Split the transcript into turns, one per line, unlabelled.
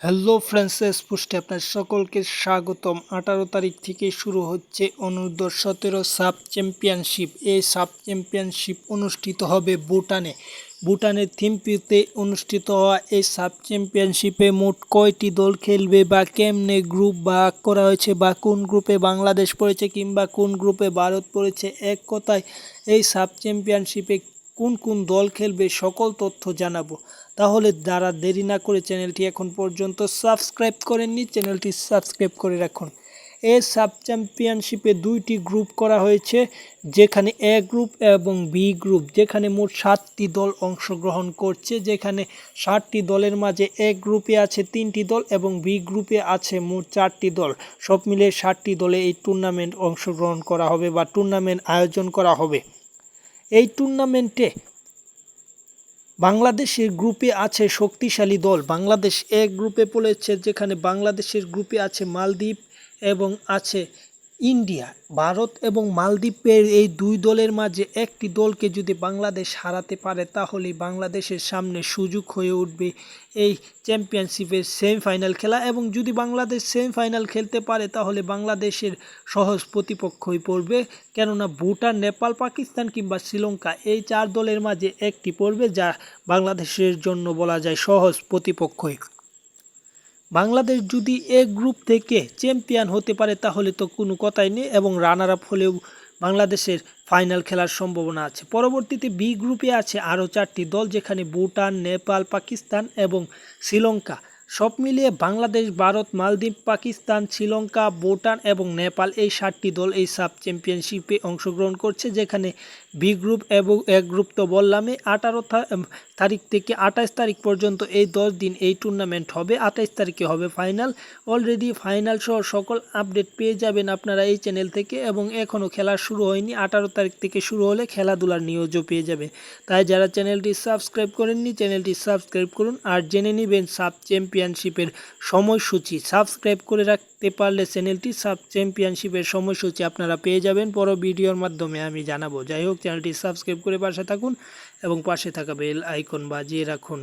Hello friends, পোস্টে আপনার সকলকে স্বাগতম। 18 তারিখ থেকে শুরু হচ্ছে অনূর্ধ্ব-17 সাব চ্যাম্পিয়নশিপ। এই সাব চ্যাম্পিয়নশিপ অনুষ্ঠিত হবে ভুটানের থিম্পুতে অনুষ্ঠিত হওয়া এই সাব চ্যাম্পিয়নশিপে মোট কয়টি দল খেলবে বা কেমনে গ্রুপ ভাগ করা হয়েছে বা কোন গ্রুপে বাংলাদেশ পড়েছে কিংবা কোন গ্রুপে ভারত পড়েছে, এক কথায় এই সাব চ্যাম্পিয়নশিপে কোন কোন দল খেলবে সকল তথ্য জানাবো। তাহলে যারা দেরি না করে চ্যানেলটি এখন পর্যন্ত সাবস্ক্রাইব করেননি, চ্যানেলটি সাবস্ক্রাইব করে রাখুন। এই সাব চ্যাম্পিয়নশিপে দুইটি গ্রুপ করা হয়েছে, যেখানে এ গ্রুপ এবং বি গ্রুপ, যেখানে মোট 7টি দল অংশগ্রহণ করছে। যেখানে 7টি দলের মাঝে এ গ্রুপে আছে 3টি দল এবং বি গ্রুপে আছে মোট 4টি দল। সব মিলিয়ে 7টি দলে এই টুর্নামেন্ট অংশগ্রহণ করা হবে বা টুর্নামেন্ট আয়োজন করা হবে। এই টুর্নামেন্টে বাংলাদেশের গ্রুপে আছে শক্তিশালী দল। বাংলাদেশ এ গ্রুপে পড়েছে, যেখানে বাংলাদেশের গ্রুপে আছে মালদ্বীপ এবং আছে ইন্ডিয়া। ভারত এবং মালদ্বীপের এই দুই দলের মাঝে একটি দলকে যদি বাংলাদেশ হারাতে পারে, তাহলেই বাংলাদেশের সামনে সুযোগ হয়ে উঠবে এই চ্যাম্পিয়নশিপের সেমিফাইনাল খেলা। এবং যদি বাংলাদেশ সেমিফাইনাল খেলতে পারে, তাহলে বাংলাদেশের সহজ প্রতিপক্ষই পড়বে, কেননা ভুটান, নেপাল, পাকিস্তান কিংবা শ্রীলঙ্কা এই 4 দলের মাঝে একটি পড়বে, যা বাংলাদেশের জন্য বলা যায় সহজ প্রতিপক্ষই। বাংলাদেশ যদি এ গ্রুপ থেকে চ্যাম্পিয়ন হতে পারে, তাহলে তো কোনো কথাই নেই এবং রানার আপ হলেও বাংলাদেশের ফাইনাল খেলার সম্ভাবনা আছে। পরবর্তীতে বি গ্রুপে আছে আরও 4টি দল, যেখানে ভুটান, নেপাল, পাকিস্তান এবং শ্রীলঙ্কা। সব মিলিয়ে বাংলাদেশ, ভারত, মালদ্বীপ, পাকিস্তান, শ্রীলঙ্কা, ভুটান এবং নেপাল এই 7টি দল এই সাব চ্যাম্পিয়নশিপে অংশগ্রহণ করছে। যেখানে বি গ্রুপ এবং এ গ্রুপ তো বললামই, 18 তারিখ থেকে 28 তারিখ পর্যন্ত এই 10 দিন এই টুর্নামেন্ট হবে। 28 তারিখে হবে ফাইনাল। অলরেডি ফাইনাল সহ সকল আপডেট পেয়ে যাবেন আপনারা এই চ্যানেল থেকে, এবং এখনও খেলা শুরু হয়নি। 18 তারিখ থেকে শুরু হলে খেলাধুলার নিউজও পেয়ে যাবে। তাই যারা চ্যানেলটি সাবস্ক্রাইব করেননি, চ্যানেলটি সাবস্ক্রাইব করুন আর জেনে নেবেন সাব চ্যাম্পিয়নশিপের সময়সূচি। সাবস্ক্রাইব করে রাখতে পারলে চ্যানেলটি সাব চ্যাম্পিয়নশিপের সময়সূচি আপনারা পেয়ে যাবেন পর ভিডিওর মাধ্যমে আমি জানাবো। যাই হোক, চ্যানেলটি সাবস্ক্রাইব করে পাশে থাকুন এবং পাশে থাকা বেল আইকন বাজিয়ে রাখুন।